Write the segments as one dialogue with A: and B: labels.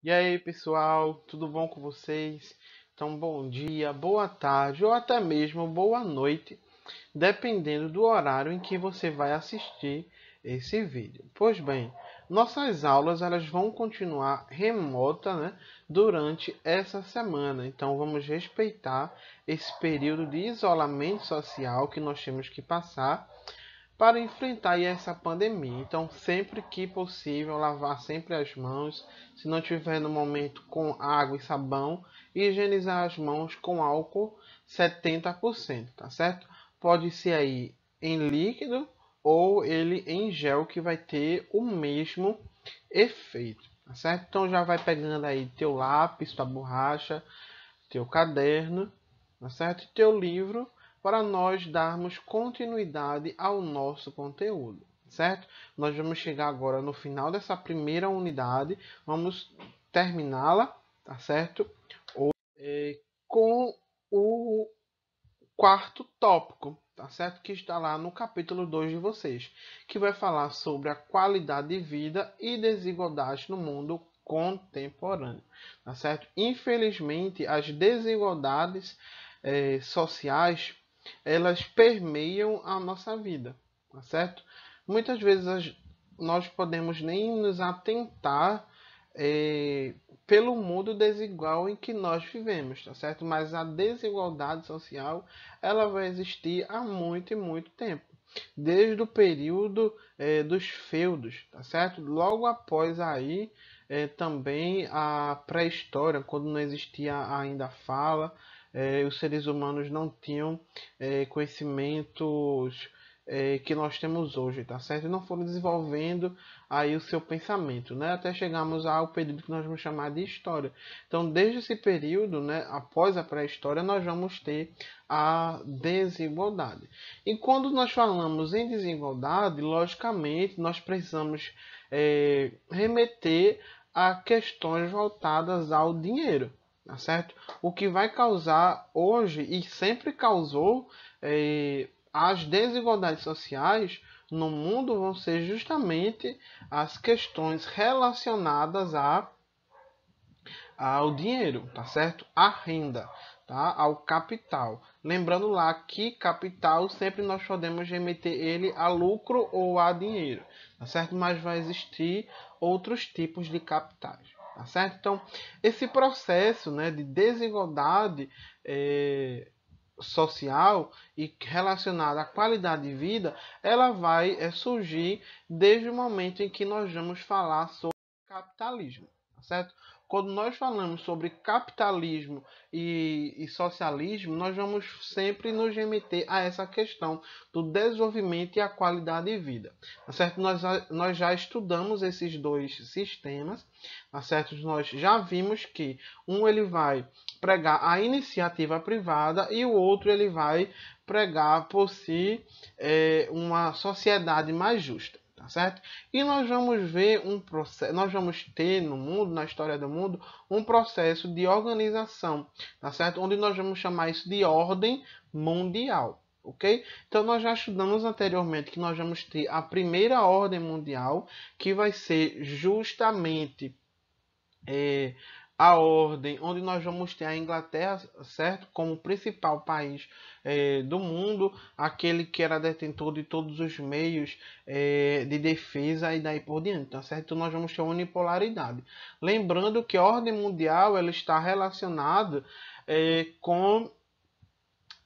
A: E aí, pessoal, tudo bom com vocês? Então, bom dia, boa tarde ou até mesmo boa noite, dependendo do horário em que você vai assistir esse vídeo. Pois bem, nossas aulas elas vão continuar remota, né, durante essa semana. Então, vamos respeitar esse período de isolamento social que nós temos que passar para enfrentar aí essa pandemia. Então, sempre que possível, lavar sempre as mãos. Se não tiver no momento com água e sabão, higienizar as mãos com álcool 70%, tá certo? Pode ser aí em líquido ou ele em gel que vai ter o mesmo efeito, tá certo? Então já vai pegando aí teu lápis, tua borracha, teu caderno, tá certo? E teu livro para nós darmos continuidade ao nosso conteúdo, certo? Nós vamos chegar agora no final dessa primeira unidade, vamos terminá-la, tá certo? Com o quarto tópico, tá certo? Que está lá no capítulo 2 de vocês, que vai falar sobre a qualidade de vida e desigualdade no mundo contemporâneo, tá certo? Infelizmente, as desigualdades sociais, elas permeiam a nossa vida, tá certo? Muitas vezes nós podemos nem nos atentar é, pelo mundo desigual em que nós vivemos, tá certo? Mas a desigualdade social ela vai existir há muito e muito tempo, desde o período dos feudos, tá certo? Logo após aí também a pré-história, quando não existia ainda fala, os seres humanos não tinham conhecimentos que nós temos hoje, tá certo? E não foram desenvolvendo aí o seu pensamento, né? Até chegarmos ao período que nós vamos chamar de história. Então, desde esse período, né, após a pré-história, nós vamos ter a desigualdade. E quando nós falamos em desigualdade, logicamente, nós precisamos remeter a questões voltadas ao dinheiro, tá certo? O que vai causar hoje e sempre causou as desigualdades sociais no mundo vão ser justamente as questões relacionadas ao dinheiro, tá certo? À renda, tá? Ao capital. Lembrando lá que capital sempre nós podemos remeter ele a lucro ou a dinheiro, tá certo? Mas vai existir outros tipos de capitais, tá certo? Então, esse processo, né, de desigualdade social e relacionada à qualidade de vida, ela vai surgir desde o momento em que nós vamos falar sobre capitalismo, tá certo? Quando nós falamos sobre capitalismo e socialismo, nós vamos sempre nos remeter a essa questão do desenvolvimento e a qualidade de vida, tá certo? Nós já estudamos esses dois sistemas, tá certo? Nós já vimos que um ele vai pregar a iniciativa privada e o outro ele vai pregar por si uma sociedade mais justa, tá certo? E nós vamos ver um processo, nós vamos ter no mundo, na história do mundo, um processo de organização, tá certo? Onde nós vamos chamar isso de ordem mundial. Ok? Então nós já estudamos anteriormente que nós vamos ter a primeira ordem mundial, que vai ser justamente é, a ordem, onde nós vamos ter a Inglaterra, certo, como principal país do mundo, aquele que era detentor de todos os meios de defesa e daí por diante, tá certo? Então nós vamos ter a unipolaridade. Lembrando que a ordem mundial ela está relacionada com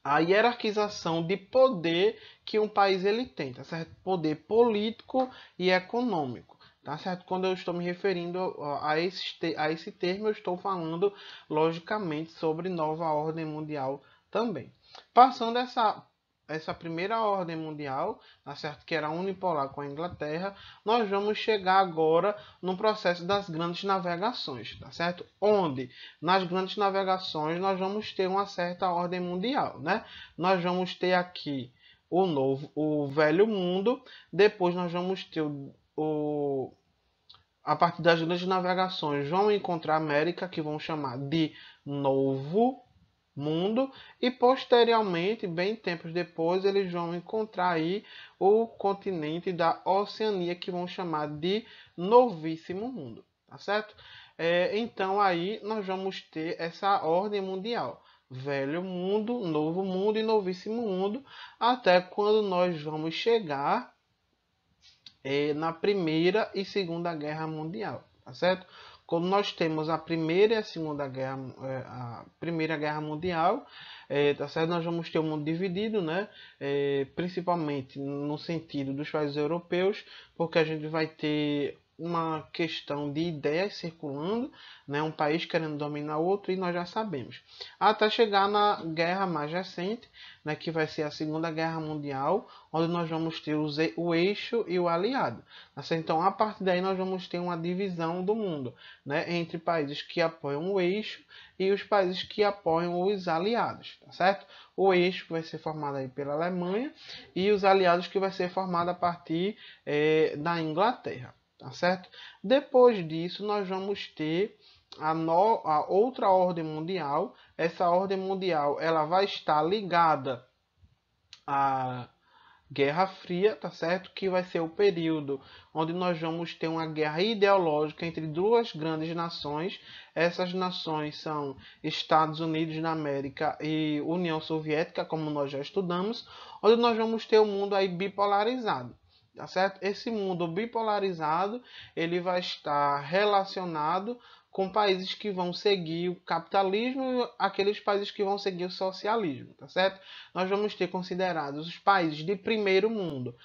A: a hierarquização de poder que um país ele tem, tá certo? Poder político e econômico, tá certo? Quando eu estou me referindo a esse termo, eu estou falando logicamente sobre nova ordem mundial também. Passando essa primeira ordem mundial, tá certo? Que era unipolar com a Inglaterra, nós vamos chegar agora no processo das grandes navegações, tá certo? Onde nas grandes navegações nós vamos ter uma certa ordem mundial, né? Nós vamos ter aqui o velho mundo, depois nós vamos ter a partir das grandes navegações vão encontrar a América, que vão chamar de novo mundo, e posteriormente, bem tempos depois, eles vão encontrar aí o continente da Oceania, que vão chamar de novíssimo mundo. tá certo? Então aí nós vamos ter essa ordem mundial. Velho mundo, novo mundo e novíssimo mundo, até quando nós vamos chegar na Primeira e Segunda Guerra Mundial, tá certo? Quando nós temos a Primeira e a Segunda Guerra, a Primeira Guerra Mundial, tá certo? Nós vamos ter o mundo dividido, né? Principalmente no sentido dos países europeus, porque a gente vai ter uma questão de ideias circulando, né? Um país querendo dominar o outro e nós já sabemos. Até chegar na guerra mais recente, né? Que vai ser a Segunda Guerra Mundial, onde nós vamos ter o eixo e o aliado. Então, a partir daí, nós vamos ter uma divisão do mundo, né, entre países que apoiam o eixo e os países que apoiam os aliados, tá certo? O eixo vai ser formado aí pela Alemanha e os aliados que vai ser formado a partir da Inglaterra, tá certo? Depois disso, nós vamos ter a outra ordem mundial. Essa ordem mundial ela vai estar ligada à Guerra Fria, tá certo? Que vai ser o período onde nós vamos ter uma guerra ideológica entre duas grandes nações. Essas nações são Estados Unidos da América e União Soviética, como nós já estudamos, onde nós vamos ter um mundo aí bipolarizado. Tá certo? Esse mundo bipolarizado, ele vai estar relacionado com países que vão seguir o capitalismo e aqueles países que vão seguir o socialismo, tá certo? Nós vamos ter considerados os países de primeiro mundo.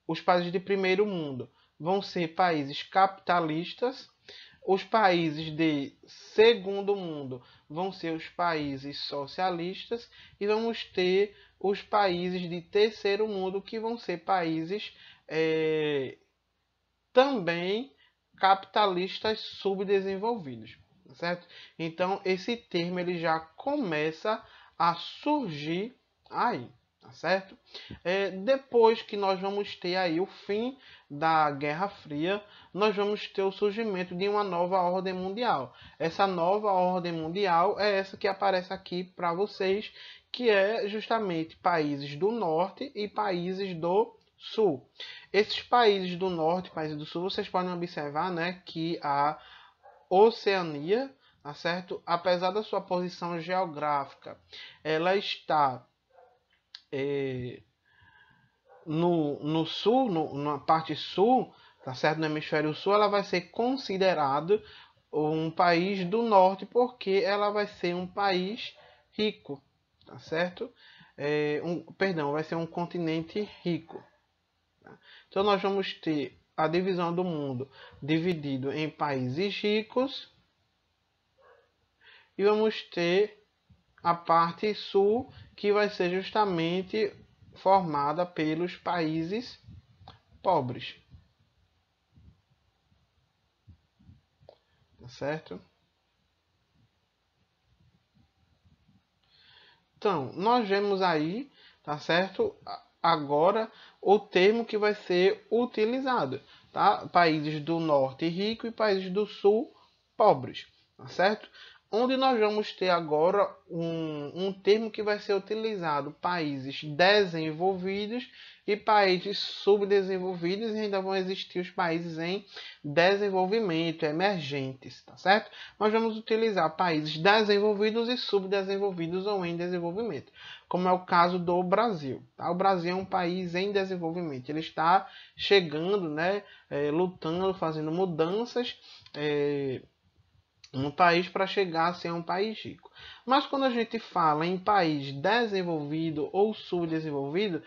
A: Os países de primeiro mundo vão ser países capitalistas. Os países de segundo mundo vão ser os países socialistas e vamos ter os países de terceiro mundo que vão ser países também capitalistas subdesenvolvidos, certo? Então esse termo ele já começa a surgir aí, tá certo? Depois que nós vamos ter aí o fim da Guerra Fria, nós vamos ter o surgimento de uma nova ordem mundial. Essa nova ordem mundial é essa que aparece aqui para vocês, que é justamente países do norte e países do sul. Esses países do norte, países do sul, vocês podem observar, né, que a Oceania, tá certo? Apesar da sua posição geográfica, ela está no sul, na parte sul, tá certo? No hemisfério sul, ela vai ser considerada um país do norte porque ela vai ser um país rico, tá certo? Perdão, vai ser um continente rico. Então nós vamos ter a divisão do mundo dividido em países ricos e vamos ter a parte sul que vai ser justamente formada pelos países pobres. Tá certo? Então, nós vemos aí, tá certo? Agora o termo que vai ser utilizado, tá? Países do norte rico e países do sul pobres, tá certo? Onde nós vamos ter agora um termo que vai ser utilizado, países desenvolvidos e países subdesenvolvidos, e ainda vão existir os países em desenvolvimento, emergentes, tá certo? Nós vamos utilizar países desenvolvidos e subdesenvolvidos ou em desenvolvimento, como é o caso do Brasil. Tá? O Brasil é um país em desenvolvimento, ele está chegando, né, lutando, fazendo mudanças no país para chegar a ser um país rico. Mas quando a gente fala em país desenvolvido ou subdesenvolvido,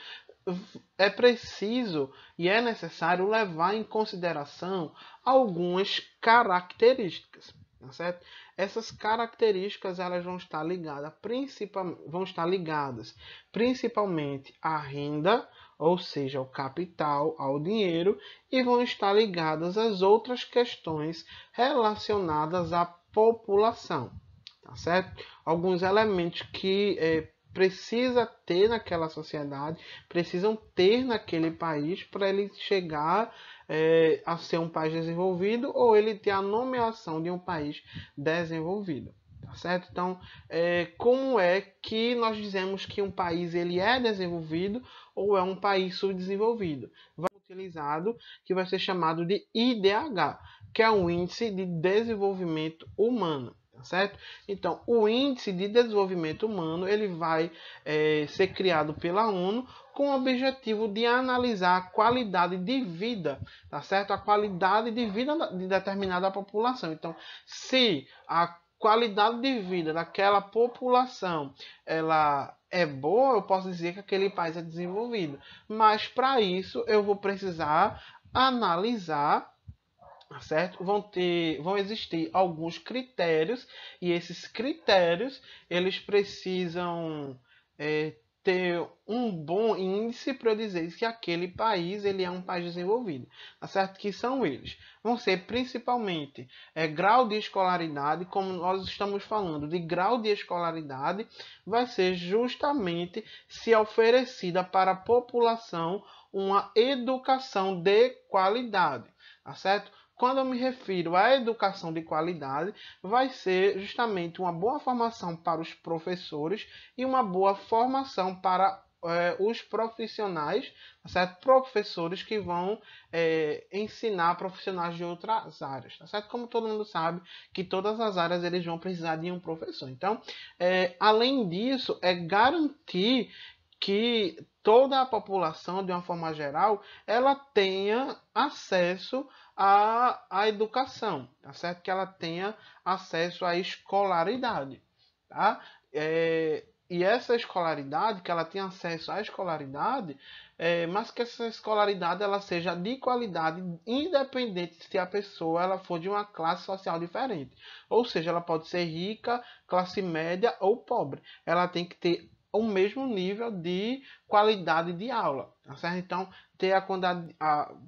A: é preciso e é necessário levar em consideração algumas características, tá certo? Essas características elas vão estar ligadas principalmente à renda, ou seja, ao capital, ao dinheiro, e vão estar ligadas às outras questões relacionadas à população, tá certo? Alguns elementos que precisa ter naquela sociedade, precisam ter naquele país para ele chegar a ser um país desenvolvido ou ele ter a nomeação de um país desenvolvido. Tá certo? Então, como é que nós dizemos que um país ele é desenvolvido ou é um país subdesenvolvido? Vai ser utilizado que vai ser chamado de IDH, que é o Índice de Desenvolvimento Humano. Certo? Então, o Índice de Desenvolvimento Humano ele vai ser criado pela ONU com o objetivo de analisar a qualidade de vida, tá certo? A qualidade de vida de determinada população. Então, se a qualidade de vida daquela população ela é boa, eu posso dizer que aquele país é desenvolvido. Mas para isso eu vou precisar analisar, certo? Vão existir alguns critérios e esses critérios eles precisam ter um bom índice para eu dizer que aquele país ele é um país desenvolvido, tá certo? Que são eles. Vão ser principalmente grau de escolaridade, como nós estamos falando de grau de escolaridade, vai ser justamente se oferecida para a população uma educação de qualidade, tá certo? Quando eu me refiro à educação de qualidade, vai ser justamente uma boa formação para os professores e uma boa formação para os profissionais, certo? Professores que vão ensinar profissionais de outras áreas, tá certo? Como todo mundo sabe que todas as áreas eles vão precisar de um professor. Então, além disso, é garantir que toda a população, de uma forma geral, ela tenha acesso à educação, tá certo? Que ela tenha acesso à escolaridade, tá? E essa escolaridade, que ela tenha acesso à escolaridade, mas que essa escolaridade ela seja de qualidade, independente se a pessoa ela for de uma classe social diferente. Ou seja, ela pode ser rica, classe média ou pobre. Ela tem que ter o mesmo nível de qualidade de aula, tá certo? Então, ter a quantidade,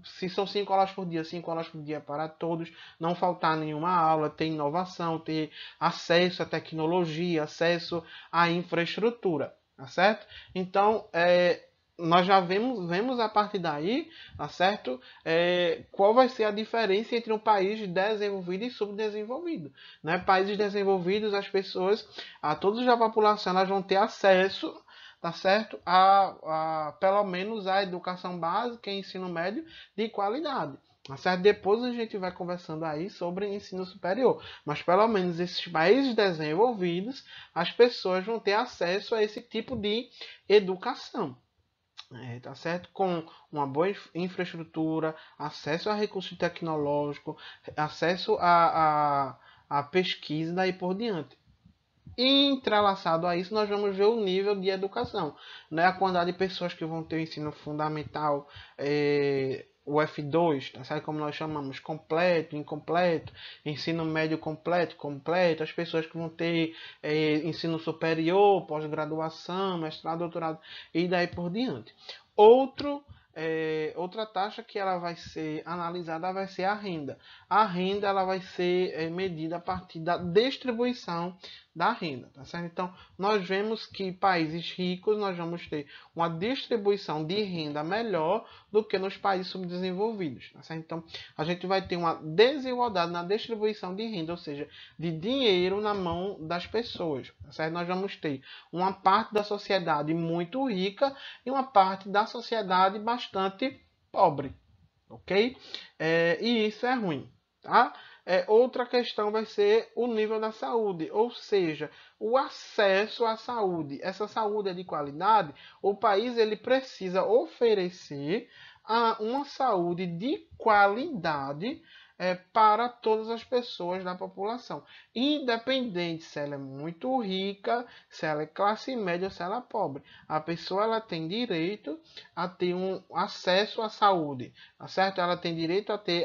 A: se são 5 aulas por dia, 5 aulas por dia para todos, não faltar nenhuma aula, ter inovação, ter acesso à tecnologia, acesso à infraestrutura, tá certo? Então, nós já vemos a partir daí, tá certo? Qual vai ser a diferença entre um país desenvolvido e subdesenvolvido, né? Países desenvolvidos, as pessoas, a todos da população, elas vão ter acesso, tá certo? Pelo menos a educação básica e ensino médio de qualidade. Tá certo? Depois a gente vai conversando aí sobre ensino superior. Mas pelo menos esses países desenvolvidos, as pessoas vão ter acesso a esse tipo de educação. Tá certo? Com uma boa infraestrutura, acesso a recursos tecnológicos, acesso a pesquisa e daí por diante. E entrelaçado a isso, nós vamos ver o nível de educação, né? A quantidade de pessoas que vão ter o ensino fundamental, o F2, tá certo? Como nós chamamos, completo, incompleto, ensino médio completo, completo, as pessoas que vão ter ensino superior, pós-graduação, mestrado, doutorado e daí por diante. Outra taxa que ela vai ser analisada vai ser a renda. A renda ela vai ser medida a partir da distribuição da renda, tá certo? Então, nós vemos que países ricos nós vamos ter uma distribuição de renda melhor do que nos países subdesenvolvidos, tá certo? Então, a gente vai ter uma desigualdade na distribuição de renda, ou seja, de dinheiro na mão das pessoas, tá certo? Nós vamos ter uma parte da sociedade muito rica e uma parte da sociedade bastante pobre, ok? E isso é ruim, tá? Outra questão vai ser o nível da saúde, ou seja, o acesso à saúde. Essa saúde é de qualidade, o país ele precisa oferecer uma saúde de qualidade para todas as pessoas da população, independente se ela é muito rica, se ela é classe média ou se ela é pobre. A pessoa ela tem direito a ter um acesso à saúde, tá certo? Ela tem direito a ter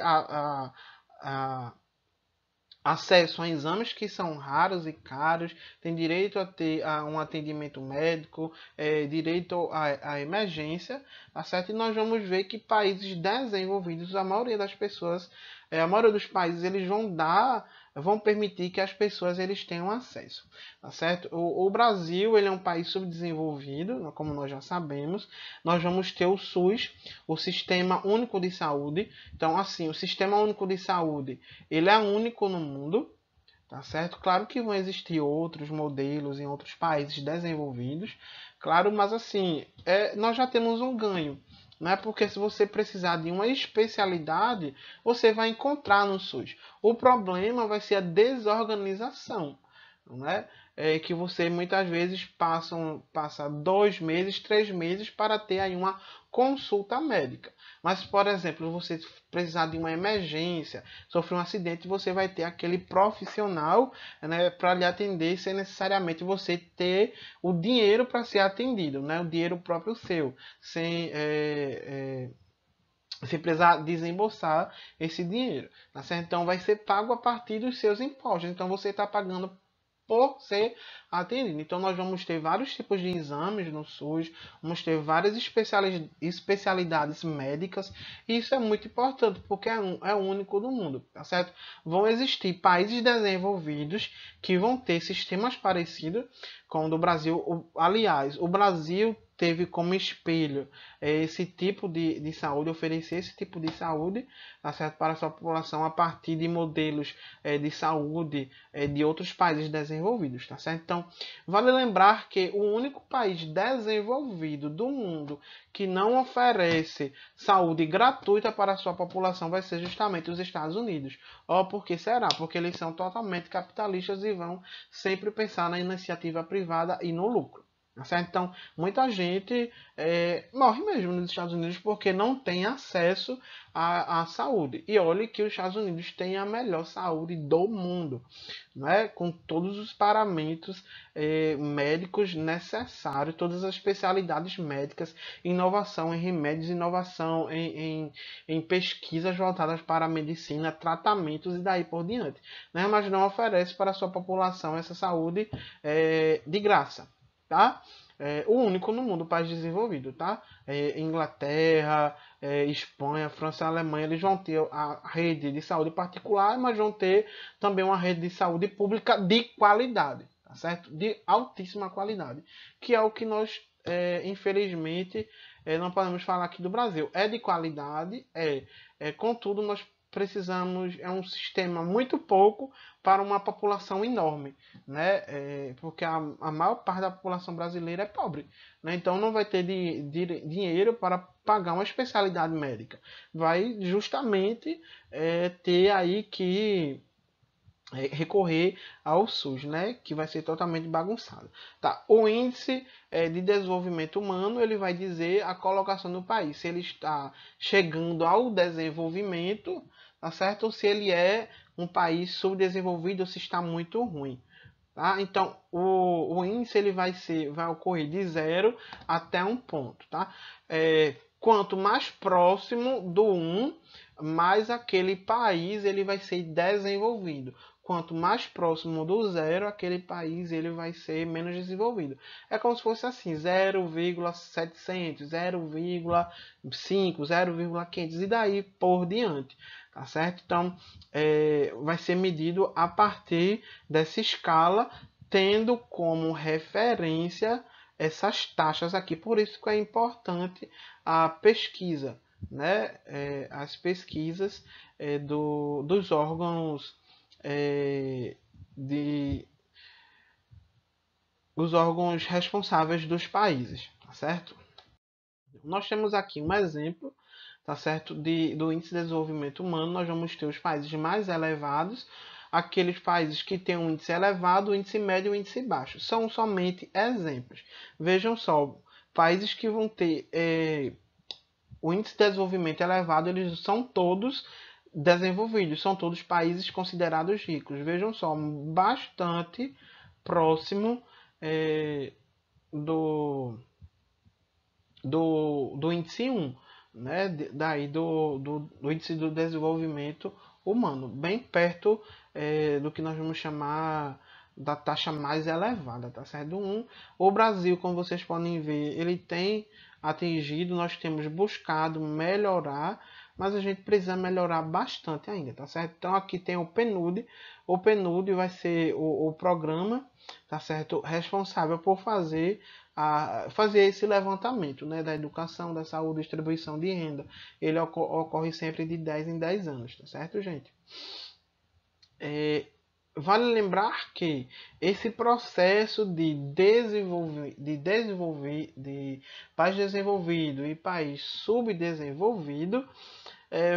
A: acesso a exames que são raros e caros, tem direito a ter um atendimento médico, direito à emergência, tá certo? E nós vamos ver que países desenvolvidos, a maioria das pessoas, a maioria dos países, eles vão permitir que as pessoas eles tenham acesso, tá certo? O Brasil ele é um país subdesenvolvido, como nós já sabemos. Nós vamos ter o SUS, o Sistema Único de Saúde. Então, assim, o Sistema Único de Saúde ele é único no mundo, tá certo? Claro que vão existir outros modelos em outros países desenvolvidos, claro, mas assim, nós já temos um ganho. né? Porque se você precisar de uma especialidade, você vai encontrar no SUS. O problema vai ser a desorganização, né? É que você muitas vezes passa 2 meses, 3 meses para ter aí uma consulta médica. Mas, por exemplo, você precisar de uma emergência, sofrer um acidente, você vai ter aquele profissional, né, para lhe atender, sem necessariamente você ter o dinheiro para ser atendido, né, o dinheiro próprio seu, sem precisar desembolsar esse dinheiro. Tá certo? Então vai ser pago a partir dos seus impostos. Então você está pagando por ser atendido. Então nós vamos ter vários tipos de exames no SUS, vamos ter várias especialidades médicas, e isso é muito importante, porque é o único do mundo, tá certo? Vão existir países desenvolvidos que vão ter sistemas parecidos com o do Brasil. Aliás, o Brasil teve como espelho esse tipo de saúde, oferecer esse tipo de saúde, tá certo, para a sua população a partir de modelos de saúde de outros países desenvolvidos, tá certo? Então, vale lembrar que o único país desenvolvido do mundo que não oferece saúde gratuita para a sua população vai ser justamente os Estados Unidos. Ó, por que será? Porque eles são totalmente capitalistas e vão sempre pensar na iniciativa privada e no lucro. Certo? Então, muita gente morre mesmo nos Estados Unidos porque não tem acesso à saúde. E olhe que os Estados Unidos têm a melhor saúde do mundo, né? Com todos os parâmetros médicos necessários, todas as especialidades médicas, inovação em remédios, inovação em pesquisas voltadas para a medicina, tratamentos e daí por diante. Né? Mas não oferece para a sua população essa saúde de graça. Tá? O único no mundo, país desenvolvido, tá? Inglaterra, Espanha, França e Alemanha, eles vão ter a rede de saúde particular, mas vão ter também uma rede de saúde pública de qualidade, tá certo? De altíssima qualidade, que é o que nós, infelizmente, não podemos falar aqui do Brasil. É de qualidade, contudo, nós precisamos, é um sistema muito pouco para uma população enorme, né? Porque a maior parte da população brasileira é pobre, né? Então não vai ter dinheiro para pagar uma especialidade médica. Vai justamente ter aí que recorrer ao SUS, né, que vai ser totalmente bagunçado. Tá? O índice de desenvolvimento humano, ele vai dizer a colocação do país, se ele está chegando ao desenvolvimento, tá certo? Ou se ele é um país subdesenvolvido ou se está muito ruim. Tá? Então, o índice ele vai ocorrer de 0 até 1 ponto. Tá? Quanto mais próximo do 1, mais aquele país ele vai ser desenvolvido. Quanto mais próximo do 0, aquele país ele vai ser menos desenvolvido. É como se fosse assim, 0,700, 0,5, 0,500 e daí por diante. Tá certo? Então, vai ser medido a partir dessa escala, tendo como referência essas taxas aqui. Por isso que é importante a pesquisa, né? As pesquisas dos órgãos os órgãos responsáveis dos países, tá certo? Nós temos aqui um exemplo, tá certo, do índice de desenvolvimento humano. Nós vamos ter os países mais elevados, aqueles países que têm um índice elevado, o índice médio e o índice baixo. São somente exemplos. Vejam só, países que vão ter o índice de desenvolvimento elevado, eles são todos desenvolvidos, são todos países considerados ricos. Vejam só, bastante próximo do índice 1, né? Daí do índice do desenvolvimento humano, bem perto do que nós vamos chamar da taxa mais elevada, tá certo? Do 1. O Brasil, como vocês podem ver, ele tem atingido, nós temos buscado melhorar, mas a gente precisa melhorar bastante ainda, tá certo? Então aqui tem o PNUD vai ser o programa, tá certo? Responsável por fazer esse levantamento, né, da educação, da saúde, distribuição de renda. Ele ocorre sempre de 10 em 10 anos, tá certo, gente? vale lembrar que esse processo de país desenvolvido e país subdesenvolvido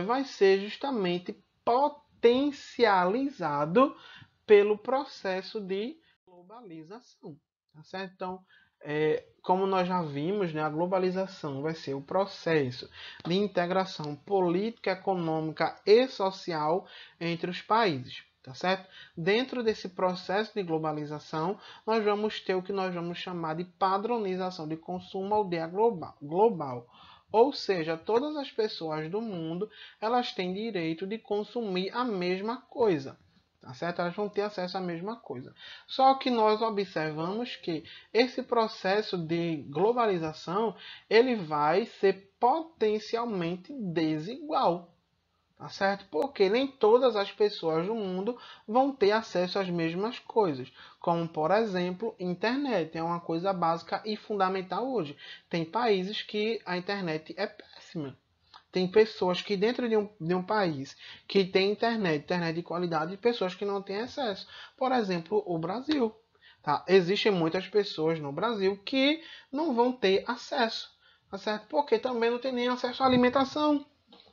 A: vai ser justamente potencializado pelo processo de globalização. Tá certo? Então, como nós já vimos, né, a globalização vai ser o processo de integração política, econômica e social entre os países. Tá certo? Dentro desse processo de globalização, nós vamos ter o que nós vamos chamar de padronização de consumo aldeia global. Ou seja, todas as pessoas do mundo, elas têm direito de consumir a mesma coisa. Tá certo? Elas vão ter acesso à mesma coisa. Só que nós observamos que esse processo de globalização, ele vai ser potencialmente desigual. Tá certo? Porque nem todas as pessoas do mundo vão ter acesso às mesmas coisas. Como, por exemplo, internet. É uma coisa básica e fundamental hoje. Tem países que a internet é péssima. Tem pessoas que dentro de um país que tem internet de qualidade, e pessoas que não têm acesso. Por exemplo, o Brasil. Tá? Existem muitas pessoas no Brasil que não vão ter acesso. Tá certo? Porque também não tem nem acesso à alimentação.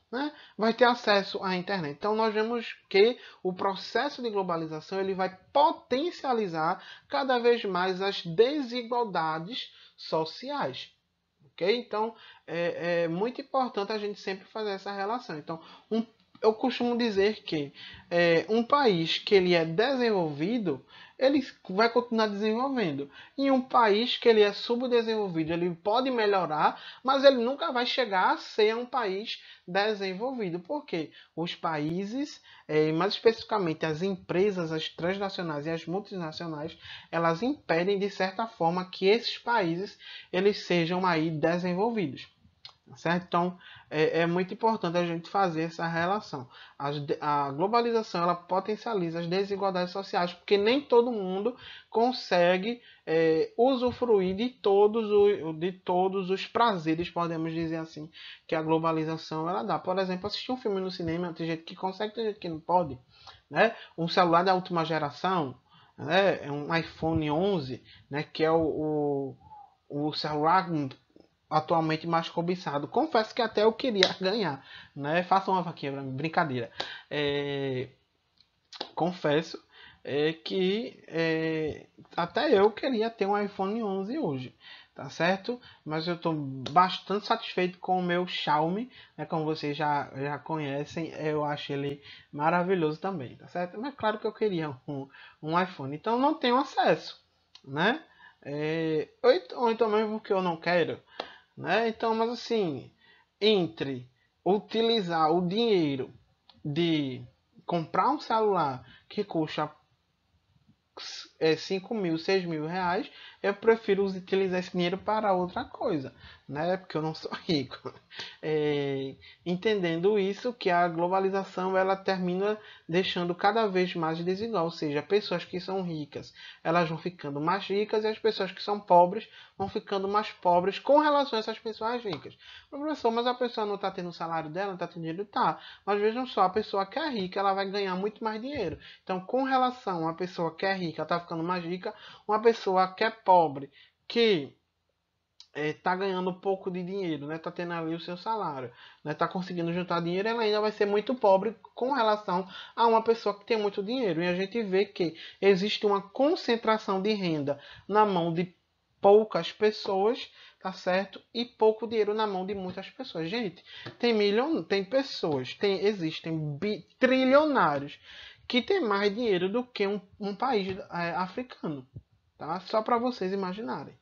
A: Né? Vai ter acesso à internet. Então nós vemos que o processo de globalização ele vai potencializar cada vez mais as desigualdades sociais. Ok? Então é muito importante a gente sempre fazer essa relação. Então eu costumo dizer que um país que ele é desenvolvido, ele vai continuar desenvolvendo. E um país que ele é subdesenvolvido, ele pode melhorar, mas ele nunca vai chegar a ser um país desenvolvido. Por quê? Os países, mais especificamente as empresas, as transnacionais e as multinacionais, elas impedem de certa forma que esses países eles sejam aí desenvolvidos. Certo? Então, é muito importante a gente fazer essa relação. A globalização ela potencializa as desigualdades sociais, porque nem todo mundo consegue usufruir de todos os prazeres, podemos dizer assim, que a globalização ela dá. Por exemplo, assistir um filme no cinema, tem gente que consegue, tem gente que não pode. Né? Um celular da última geração, né? Um iPhone 11, né? Que é o celular atualmente mais cobiçado. Confesso que até eu queria ganhar, né? Faça uma vaquinha pra mim, brincadeira. Confesso que até eu queria ter um iPhone 11 hoje, tá certo? Mas eu estou bastante satisfeito com o meu Xiaomi, né? Como vocês já conhecem, eu acho ele maravilhoso também, tá certo? Mas claro que eu queria um iPhone, então não tenho acesso, né? Ou então mesmo que eu não quero, né? Então, mas assim, entre utilizar o dinheiro de comprar um celular que custa 5 mil, 6 mil reais, eu prefiro utilizar esse dinheiro para outra coisa, né? Porque eu não sou rico. Entendendo isso, que a globalização ela termina deixando cada vez mais desigual, ou seja, pessoas que são ricas, elas vão ficando mais ricas e as pessoas que são pobres vão ficando mais pobres com relação a essas pessoas ricas. Professor, mas a pessoa não está tendo o salário dela, não está tendo dinheiro? Tá. Mas vejam só, a pessoa que é rica, ela vai ganhar muito mais dinheiro. Então, com relação a pessoa que é rica, está ficando mais rica, uma pessoa que é pobre, que está ganhando pouco de dinheiro, né? Tá tendo ali o seu salário, né? Tá conseguindo juntar dinheiro, ela ainda vai ser muito pobre com relação a uma pessoa que tem muito dinheiro. E a gente vê que existe uma concentração de renda na mão de poucas pessoas, tá certo? E pouco dinheiro na mão de muitas pessoas. Gente, tem pessoas, existem trilionários que têm mais dinheiro do que um país africano, tá? Só para vocês imaginarem.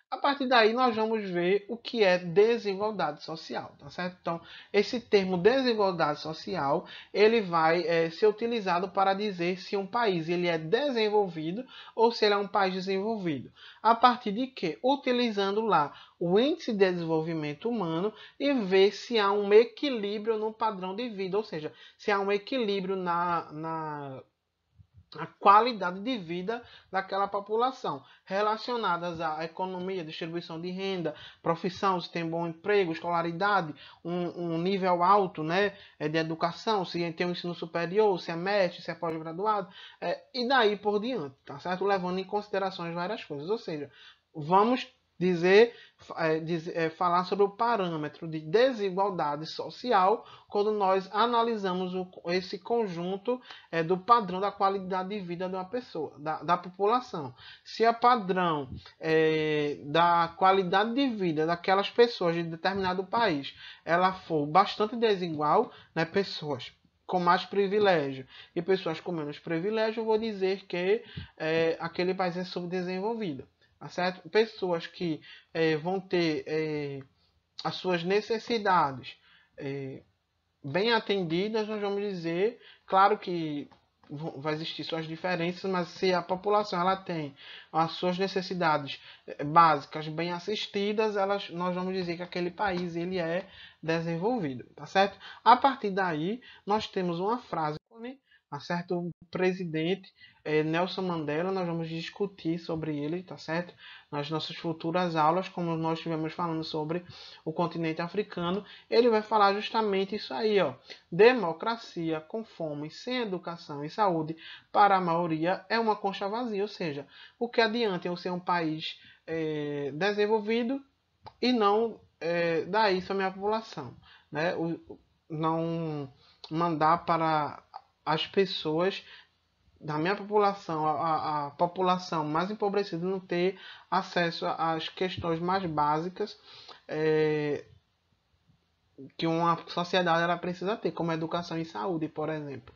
A: A partir daí, nós vamos ver o que é desigualdade social, tá certo? Então, esse termo desigualdade social, ele vai ser utilizado para dizer se um país ele é desenvolvido ou se ele é um país desenvolvido. A partir de quê? Utilizando lá o índice de desenvolvimento humano e ver se há um equilíbrio no padrão de vida, ou seja, se há um equilíbrio a qualidade de vida daquela população, relacionadas à economia, distribuição de renda, profissão, se tem bom emprego, escolaridade, um nível alto, né, de educação, se tem um ensino superior, se é mestre, se é pós-graduado, e daí por diante, tá certo? Levando em considerações várias coisas, ou seja, vamos falar sobre o parâmetro de desigualdade social quando nós analisamos esse conjunto do padrão da qualidade de vida de uma pessoa, da população. Se a padrão da qualidade de vida daquelas pessoas de determinado país ela for bastante desigual, né, pessoas com mais privilégio e pessoas com menos privilégio, eu vou dizer que aquele país é subdesenvolvido. Tá certo? Pessoas que vão ter as suas necessidades bem atendidas, nós vamos dizer, claro que vai existir suas diferenças, mas se a população ela tem as suas necessidades básicas bem assistidas, nós vamos dizer que aquele país ele é desenvolvido, tá certo? A partir daí, nós temos uma frase, tá certo? O presidente Nelson Mandela, nós vamos discutir sobre ele, tá certo? Nas nossas futuras aulas, como nós estivemos falando sobre o continente africano, ele vai falar justamente isso aí, ó. Democracia com fome, sem educação e saúde para a maioria é uma concha vazia, ou seja, o que adianta eu ser um país desenvolvido e não dar isso à minha população, né? Não mandar para as pessoas da minha população, a população mais empobrecida, não ter acesso às questões mais básicas que uma sociedade ela precisa ter, como educação e saúde, por exemplo,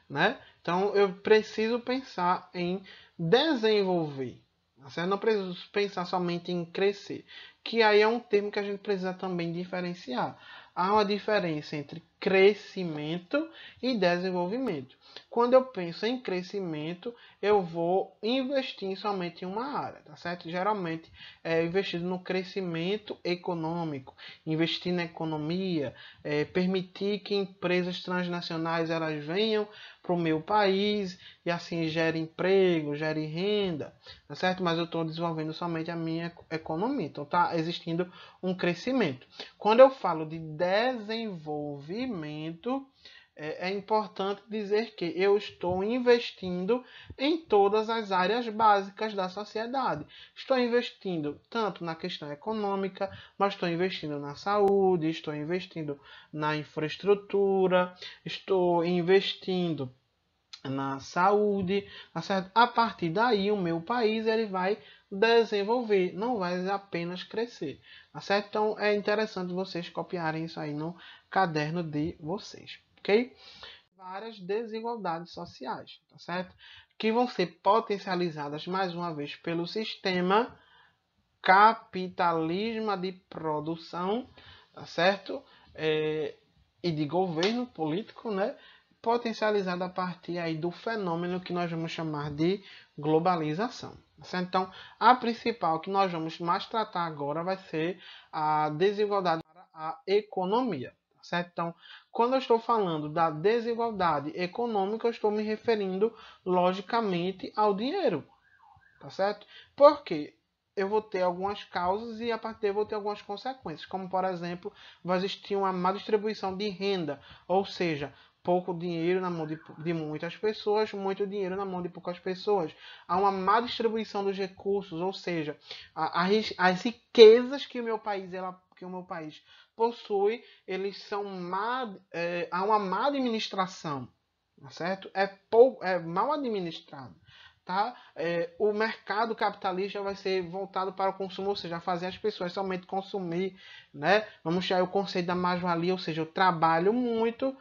A: né? Então eu preciso pensar em desenvolver. Você não precisa pensar somente em crescer, que aí é um termo que a gente precisa também diferenciar. Há uma diferença entre crescimento e desenvolvimento. Quando eu penso em crescimento, eu vou investir somente em uma área, tá certo? Geralmente é investido no crescimento econômico, investir na economia, permitir que empresas transnacionais elas venham para o meu país e assim gere emprego, gere renda, tá certo? Mas eu estou desenvolvendo somente a minha economia, então está existindo um crescimento. Quando eu falo de desenvolvimento, é importante dizer que eu estou investindo em todas as áreas básicas da sociedade. Estou investindo tanto na questão econômica, mas estou investindo na saúde, estou investindo na infraestrutura, estou investindo na saúde, tá certo? A partir daí o meu país ele vai desenvolver, não vai apenas crescer, tá certo? Então é interessante vocês copiarem isso aí no caderno de vocês, ok? Várias desigualdades sociais, tá certo? Que vão ser potencializadas mais uma vez pelo sistema capitalismo de produção, tá certo? E de governo político, né? Potencializado a partir aí do fenômeno que nós vamos chamar de globalização. Certo? Então, a principal que nós vamos mais tratar agora vai ser a desigualdade para a economia. Certo? Então, quando eu estou falando da desigualdade econômica, eu estou me referindo logicamente ao dinheiro. Tá certo? Porque eu vou ter algumas causas e a partir daí eu vou ter algumas consequências, como por exemplo, vai existir uma má distribuição de renda, ou seja, pouco dinheiro na mão de muitas pessoas, muito dinheiro na mão de poucas pessoas. Há uma má distribuição dos recursos, ou seja, as riquezas que o meu país possui, eles são há uma má administração, tá certo? É mal administrado. Tá? O mercado capitalista vai ser voltado para o consumo, ou seja, fazer as pessoas somente consumir, né? Vamos tirar o conceito da mais-valia, ou seja, eu trabalho muito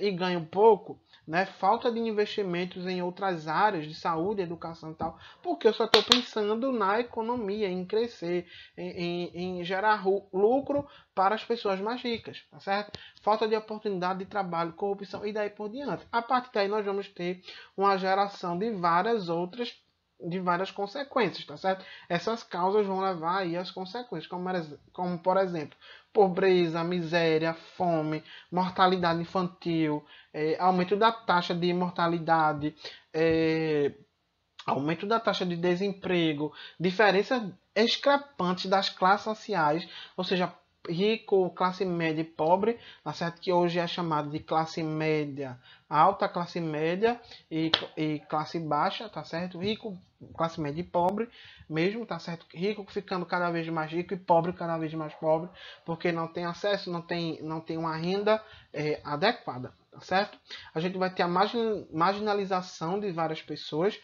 A: e ganho pouco, né? Falta de investimentos em outras áreas de saúde, educação e tal, porque eu só estou pensando na economia, em crescer, em gerar lucro para as pessoas mais ricas, tá certo? Falta de oportunidade de trabalho, corrupção e daí por diante. A partir daí nós vamos ter uma geração de várias outras de várias consequências, tá certo? Essas causas vão levar aí às consequências, como por exemplo, pobreza, miséria, fome, mortalidade infantil, aumento da taxa de mortalidade, aumento da taxa de desemprego, diferenças discrepantes das classes sociais, ou seja, rico, classe média e pobre, tá certo? Que hoje é chamado de classe média, alta classe média e classe baixa, tá certo? Rico, classe média e pobre mesmo, tá certo? Rico ficando cada vez mais rico e pobre cada vez mais pobre, porque não tem acesso, não tem uma renda adequada, tá certo? A gente vai ter a marginalização de várias pessoas,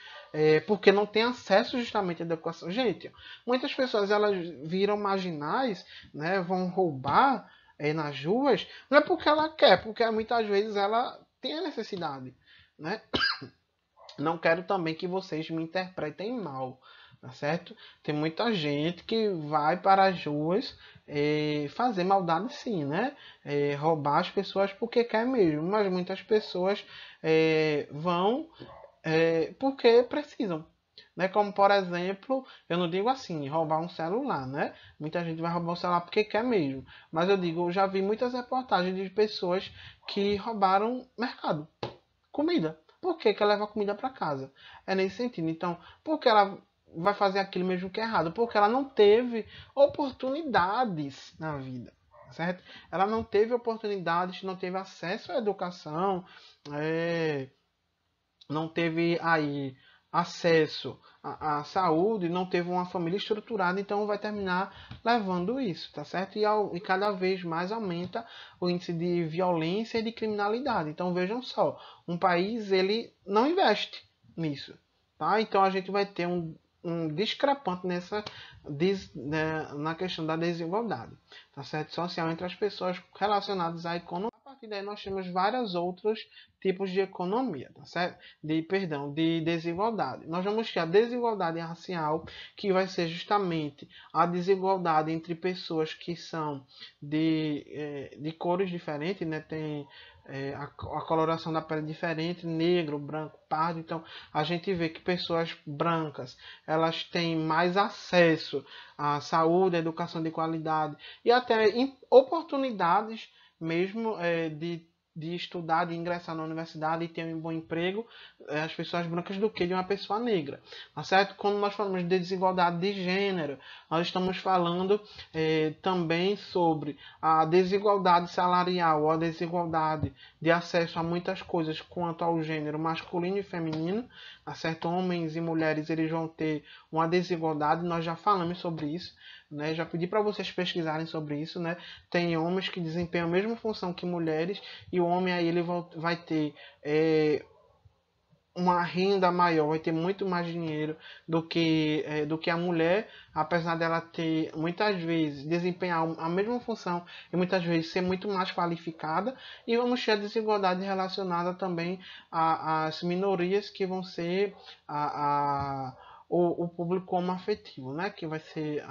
A: porque não tem acesso justamente à educação. Gente, muitas pessoas elas viram marginais, né, vão roubar nas ruas, não é porque ela quer, porque muitas vezes ela tem a necessidade, né? Não quero também que vocês me interpretem mal, tá certo? Tem muita gente que vai para as ruas fazer maldade sim, né? Roubar as pessoas porque quer mesmo, mas muitas pessoas vão porque precisam. Né? Como, por exemplo, eu não digo assim, roubar um celular, né? Muita gente vai roubar um celular porque quer mesmo. Mas eu digo, eu já vi muitas reportagens de pessoas que roubaram mercado, comida. Por que, que ela leva comida para casa? É nesse sentido. Então, por que ela vai fazer aquilo mesmo que é errado? Porque ela não teve oportunidades na vida, certo? Ela não teve oportunidades, não teve acesso à educação, não teve aí acesso à saúde, não teve uma família estruturada, então vai terminar levando isso, tá certo? E cada vez mais aumenta o índice de violência e de criminalidade. Então vejam só, um país ele não investe nisso, tá? Então a gente vai ter um discrepante na questão da desigualdade, tá certo? Social entre as pessoas relacionadas à economia. A partir daí nós temos vários outros tipos de economia, tá certo? De desigualdade. Nós vamos ter a desigualdade racial, que vai ser justamente a desigualdade entre pessoas que são de cores diferentes, né? Tem a coloração da pele diferente, negro, branco, pardo. Então, a gente vê que pessoas brancas, elas têm mais acesso à saúde, à educação de qualidade e até oportunidades mesmo de estudar, de ingressar na universidade e ter um bom emprego, as pessoas brancas do que de uma pessoa negra, tá certo? Quando nós falamos de desigualdade de gênero, nós estamos falando também sobre a desigualdade salarial, ou a desigualdade de acesso a muitas coisas quanto ao gênero masculino e feminino, tá certo? Homens e mulheres eles vão ter uma desigualdade, nós já falamos sobre isso, né? Já pedi para vocês pesquisarem sobre isso, né? Tem homens que desempenham a mesma função que mulheres e o homem aí ele vai ter uma renda maior, vai ter muito mais dinheiro do que a mulher, apesar dela ter muitas vezes desempenhar a mesma função e muitas vezes ser muito mais qualificada. E vamos ter a desigualdade relacionada também às minorias que vão ser o público homoafetivo, né? Que vai ser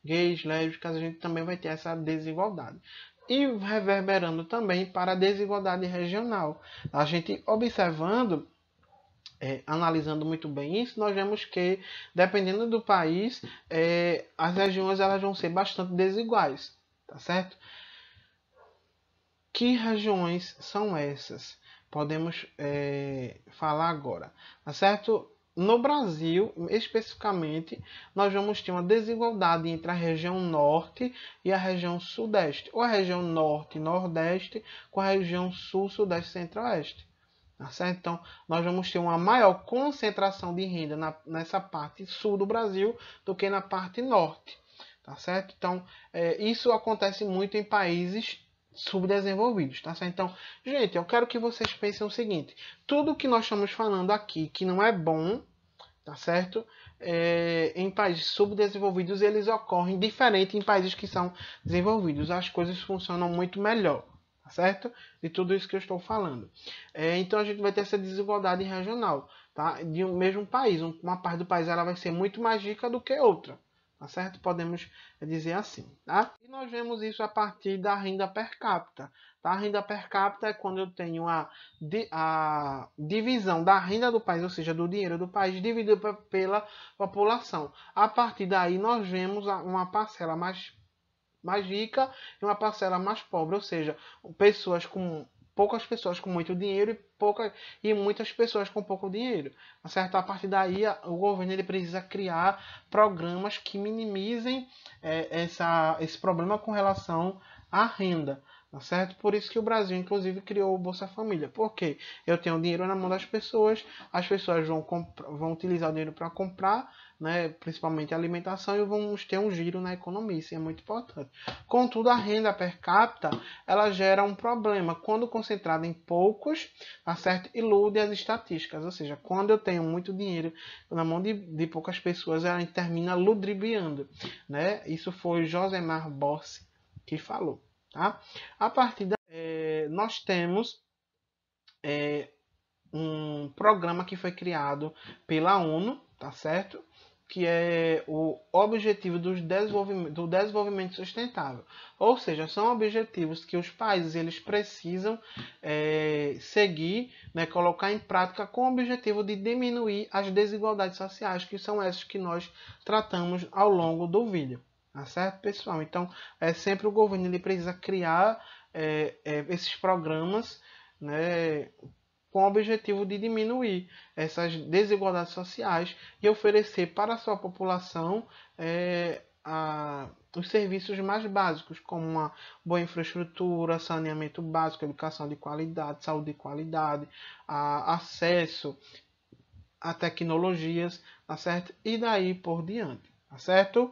A: gays, lésbicas, a gente também vai ter essa desigualdade. E reverberando também para a desigualdade regional. A gente observando analisando muito bem isso, nós vemos que, dependendo do país, as regiões elas vão ser bastante desiguais, tá certo? Que regiões são essas? Podemos falar agora, tá certo? No Brasil, especificamente, nós vamos ter uma desigualdade entre a região norte e a região sudeste, ou a região norte e nordeste com a região sul, sudeste e centro-oeste. Tá certo? Então, nós vamos ter uma maior concentração de renda nessa parte sul do Brasil do que na parte norte. Tá certo? Então, isso acontece muito em países subdesenvolvidos. Tá certo? Então, gente, eu quero que vocês pensem o seguinte: tudo que nós estamos falando aqui que não é bom, tá certo? Em países subdesenvolvidos, eles ocorrem diferente em países que são desenvolvidos. As coisas funcionam muito melhor, tá certo? De tudo isso que eu estou falando. Então a gente vai ter essa desigualdade regional, tá? De um mesmo país. Uma parte do país ela vai ser muito mais rica do que outra, tá certo? Podemos dizer assim, tá? E nós vemos isso a partir da renda per capita. Tá? A renda per capita é quando eu tenho a divisão da renda do país, ou seja, do dinheiro do país, dividido pela população. A partir daí, nós vemos uma parcela mais rica e uma parcela mais pobre, ou seja, poucas pessoas com muito dinheiro e muitas pessoas com pouco dinheiro. Certo? A partir daí, o governo ele precisa criar programas que minimizem esse problema com relação à renda. Tá certo? Por isso que o Brasil, inclusive, criou o Bolsa Família. Porque eu tenho dinheiro na mão das pessoas, as pessoas vão utilizar o dinheiro para comprar, né, principalmente alimentação, e vamos ter um giro na economia. Isso é muito importante. Contudo, a renda per capita ela gera um problema quando concentrada em poucos, tá certo? Ilude as estatísticas. Ou seja, quando eu tenho muito dinheiro na mão de poucas pessoas, ela termina ludibriando. Né? Isso foi Josemar Bossi que falou. Tá? A partir daí, nós temos um programa que foi criado pela ONU, tá certo? Que é o Objetivo do Desenvolvimento Sustentável. Ou seja, são objetivos que os países eles precisam seguir, né, colocar em prática com o objetivo de diminuir as desigualdades sociais, que são essas que nós tratamos ao longo do vídeo. Tá certo, pessoal? Então, sempre o governo ele precisa criar esses programas, né, com o objetivo de diminuir essas desigualdades sociais e oferecer para a sua população os serviços mais básicos, como uma boa infraestrutura, saneamento básico, educação de qualidade, saúde de qualidade, acesso a tecnologias, tá certo? E daí por diante, tá certo?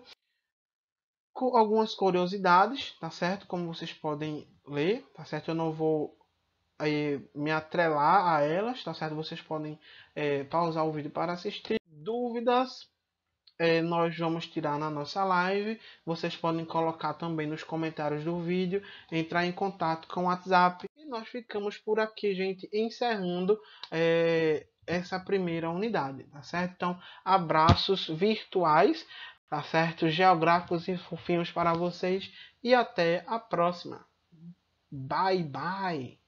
A: Com algumas curiosidades, tá certo? Como vocês podem ler, tá certo? Eu não vou me atrelar a elas, tá certo? Vocês podem pausar o vídeo para assistir. Dúvidas, nós vamos tirar na nossa live. Vocês podem colocar também nos comentários do vídeo, entrar em contato com o WhatsApp. E nós ficamos por aqui, gente, encerrando essa primeira unidade, tá certo? Então, abraços virtuais, tá certo? Geográficos e fofinhos para vocês. E até a próxima. Bye, bye!